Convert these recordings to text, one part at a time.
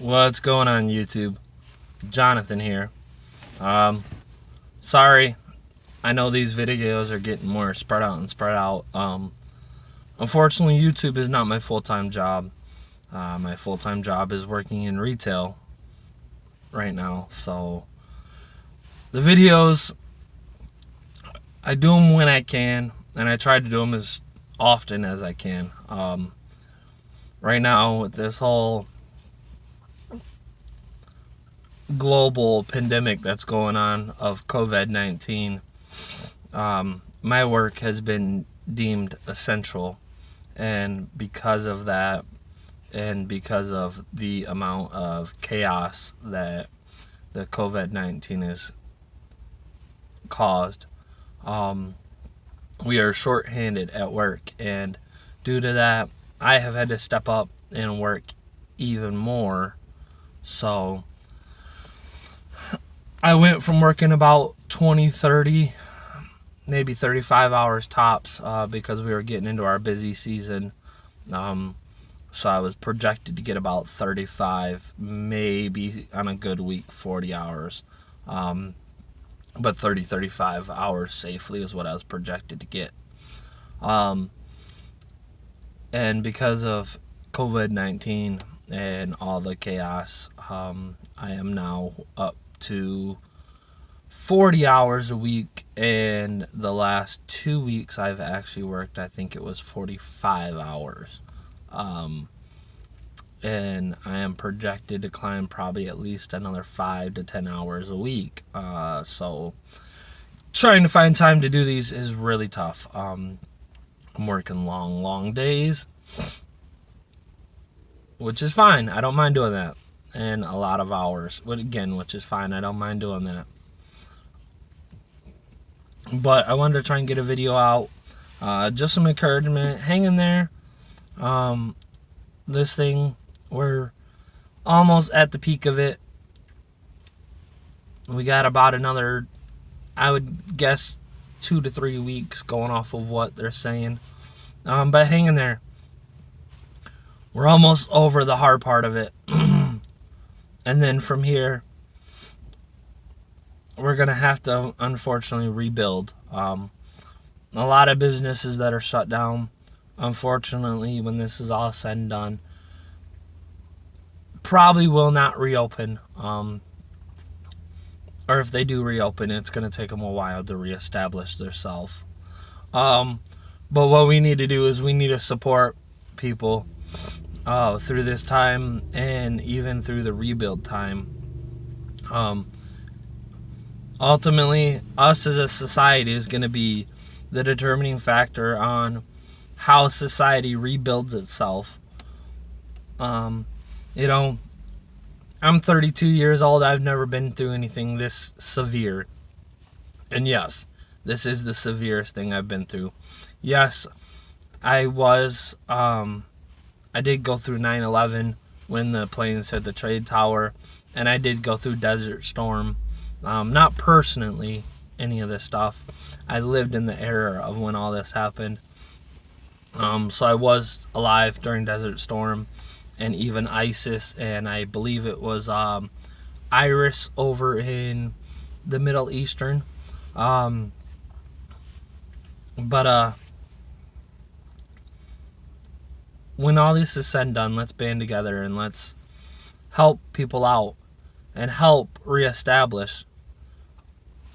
What's going on, YouTube? Jonathan here. Sorry, I know these videos are getting more spread out and spread out. Unfortunately, YouTube is not my full-time job. My full-time job is working in retail right now. So the videos, I do them when I can, and I try to do them as often as I can. Right now, with this whole global pandemic that's going on of COVID-19, my work has been deemed essential, and because of that, and because of the amount of chaos that the COVID-19 has caused, we are shorthanded at work, and due to that, I have had to step up and work even more. So I went from working about 20, 30, maybe 35 hours tops because we were getting into our busy season. So I was projected to get about 35, maybe on a good week, 40 hours. But 30, 35 hours safely is what I was projected to get. And because of COVID-19 and all the chaos, I am now up to 40 hours a week, and the last 2 weeks I've actually worked, I think it was 45 hours. And I am projected to climb probably at least another 5 to 10 hours a week. So trying to find time to do these is really tough. I'm working long days, which is fine. I don't mind doing that. And a lot of hours, which is fine. I don't mind doing that. But I wanted to try and get a video out. Just some encouragement. Hang in there. This thing, we're almost at the peak of it. We got about another, I would guess, 2 to 3 weeks going off of what they're saying. But hang in there. We're almost over the hard part of it. And then from here, we're going to have to, unfortunately, rebuild. A lot of businesses that are shut down, unfortunately, when this is all said and done, probably will not reopen. Or if they do reopen, it's going to take them a while to reestablish themselves. But what we need to do is we need to support people through this time, and even through the rebuild time. Ultimately, us as a society is going to be the determining factor on how society rebuilds itself. I'm 32 years old. I've never been through anything this severe. And yes, this is the severest thing I've been through. Yes, I did go through 9/11 when the planes hit the trade tower, and I did go through Desert Storm. Not personally, any of this stuff. I lived in the era of when all this happened. So I was alive during Desert Storm, and even ISIS, and I believe it was Iris over in the Middle Eastern. When all this is said and done, let's band together and let's help people out and help reestablish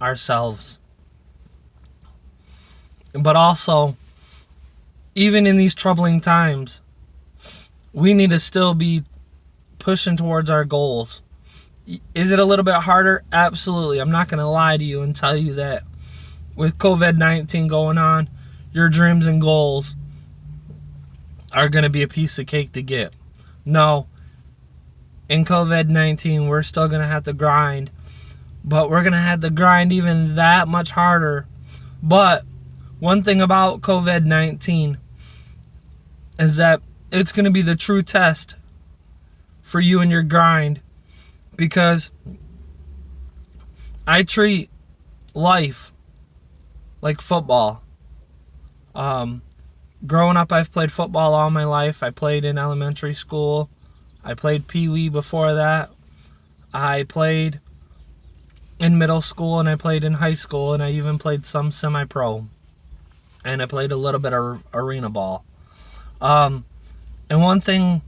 ourselves. But also, even in these troubling times, we need to still be pushing towards our goals. Is it a little bit harder? Absolutely. I'm not going to lie to you and tell you that with COVID-19 going on, your dreams and goals are going to be a piece of cake to get. No. In COVID-19, we're still going to have to grind, but we're going to have to grind even that much harder. But one thing about COVID-19 is that it's going to be the true test for you and your grind, because I treat life like football. Growing up, I've played football all my life. I played in elementary school. I played Pee Wee before that. I played in middle school, and I played in high school, and I even played some semi-pro. And I played a little bit of arena ball. And one thing,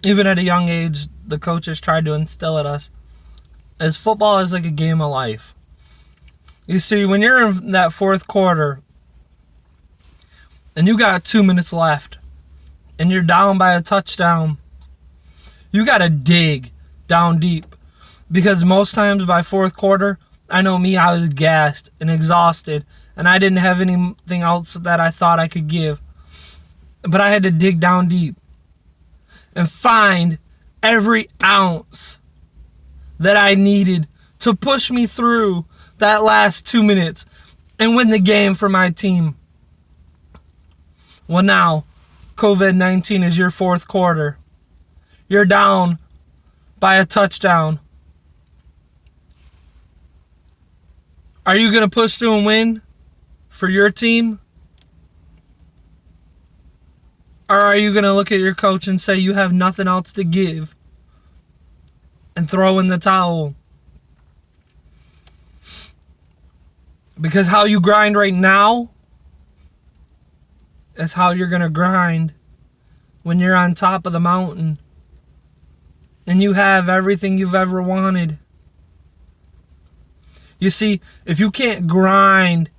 even at a young age, the coaches tried to instill at us is football is like a game of life. You see, when you're in that fourth quarter and you got 2 minutes left and you're down by a touchdown, you got to dig down deep. Because most times by fourth quarter, I know me, I was gassed and exhausted, and I didn't have anything else that I thought I could give. But I had to dig down deep and find every ounce that I needed to push me through that last 2 minutes and win the game for my team. Well, now, COVID-19 is your fourth quarter. You're down by a touchdown. Are you going to push through and win for your team? Or are you going to look at your coach and say you have nothing else to give and throw in the towel? Because how you grind right now is how you're going to grind when you're on top of the mountain and you have everything you've ever wanted. You see, if you can't grind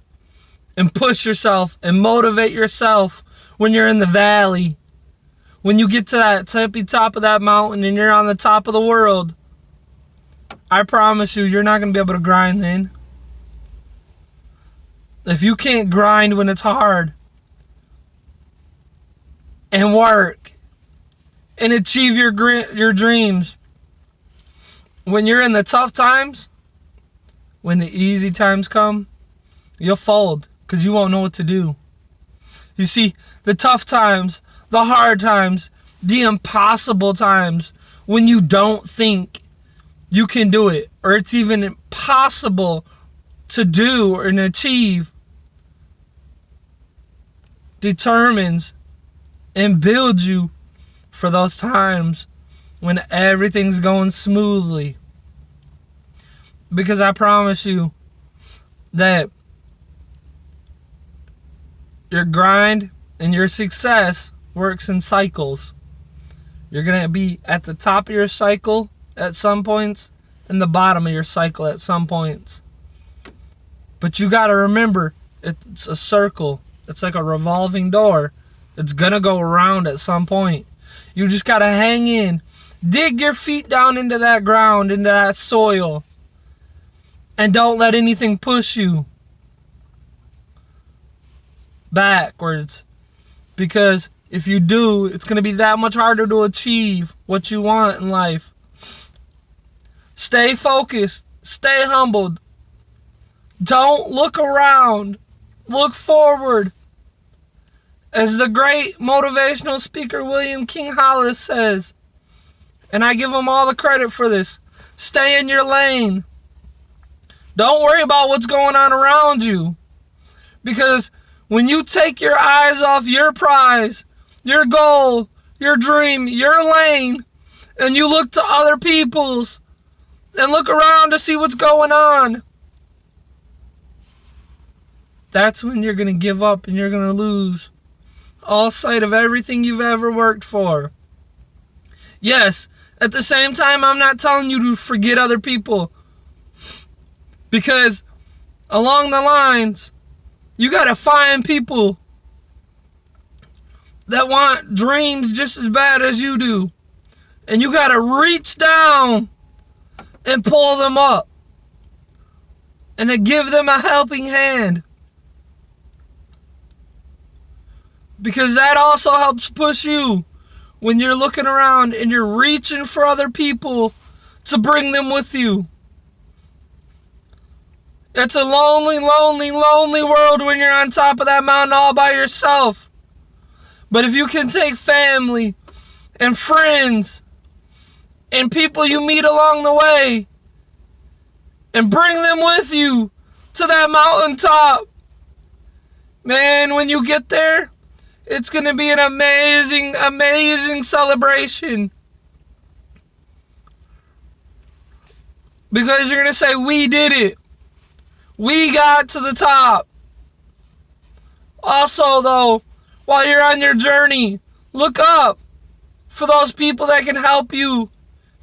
and push yourself and motivate yourself when you're in the valley, when you get to that tippy top of that mountain and you're on the top of the world, I promise you're not going to be able to grind then. If you can't grind when it's hard and work and achieve your dreams, when you're in the tough times, when the easy times come, you'll fold because you won't know what to do. You see, the tough times, the hard times, the impossible times, when you don't think you can do it or it's even impossible to do and achieve, determines and builds you for those times when everything's going smoothly. Because I promise you that your grind and your success works in cycles. You're going to be at the top of your cycle at some points and the bottom of your cycle at some points. But you got to remember, it's a circle. It's like a revolving door. It's going to go around at some point. You just got to hang in. Dig your feet down into that ground, into that soil. And don't let anything push you backwards. Because if you do, it's going to be that much harder to achieve what you want in life. Stay focused. Stay humbled. Don't look around. Look forward. As the great motivational speaker William King Hollis says, and I give him all the credit for this, stay in your lane. Don't worry about what's going on around you. Because when you take your eyes off your prize, your goal, your dream, your lane, and you look to other people's and look around to see what's going on, that's when you're going to give up and you're going to lose all sight of everything you've ever worked for. Yes, at the same time, I'm not telling you to forget other people. Because along the lines, you got to find people that want dreams just as bad as you do. And you got to reach down and pull them up. And to give them a helping hand. Because that also helps push you when you're looking around and you're reaching for other people to bring them with you. It's a lonely, lonely, lonely world when you're on top of that mountain all by yourself. But if you can take family and friends and people you meet along the way and bring them with you to that mountaintop, man, when you get there, it's going to be an amazing, amazing celebration. Because you're going to say, we did it. We got to the top. Also, though, while you're on your journey, look up for those people that can help you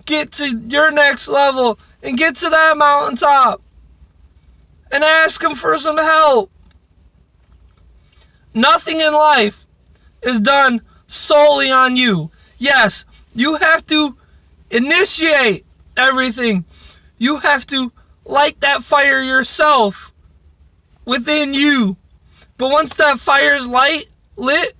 get to your next level and get to that mountaintop. And ask them for some help. Nothing in life is done solely on you. Yes, you have to initiate everything. You have to light that fire yourself within you. But once that fire's lit,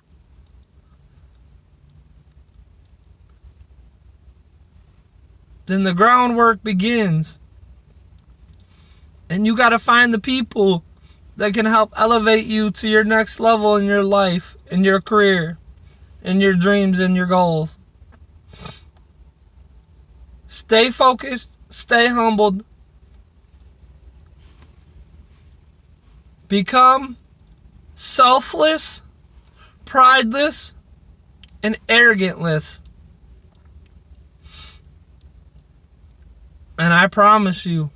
then the groundwork begins. And you got to find the people that can help elevate you to your next level in your life, in your career, in your dreams, and your goals. Stay focused, stay humbled. Become selfless, prideless, and arrogantless. And I promise you,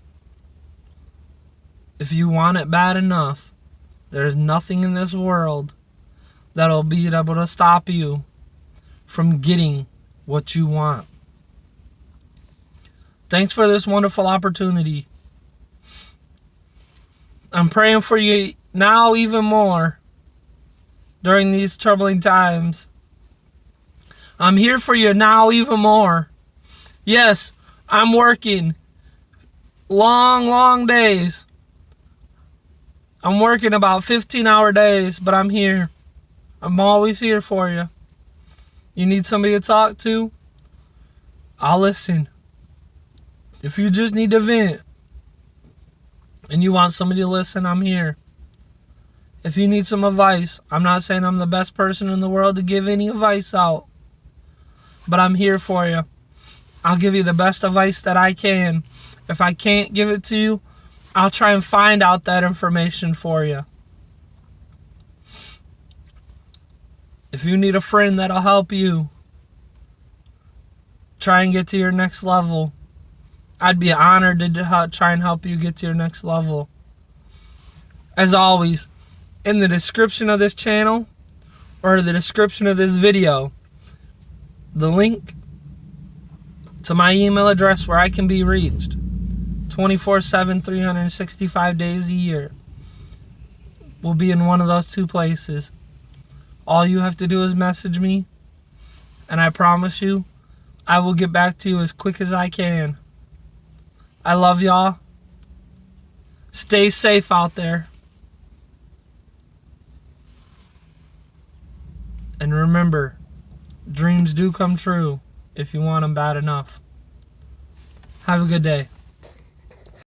if you want it bad enough, there's nothing in this world that'll be able to stop you from getting what you want. Thanks for this wonderful opportunity. I'm praying for you now even more during these troubling times. I'm here for you now even more. Yes, I'm working long days. I'm working about 15-hour days, but I'm here. I'm always here for you. You need somebody to talk to? I'll listen. If you just need to vent and you want somebody to listen, I'm here. If you need some advice, I'm not saying I'm the best person in the world to give any advice out, but I'm here for you. I'll give you the best advice that I can. If I can't give it to you, I'll try and find out that information for you. If you need a friend that'll help you try and get to your next level, I'd be honored to try and help you get to your next level. As always, in the description of this channel or the description of this video, the link to my email address where I can be reached 24/7, 365 days a year will be in one of those two places. All you have to do is message me, and I promise you, I will get back to you as quick as I can. I love y'all. Stay safe out there. And remember, dreams do come true if you want them bad enough. Have a good day.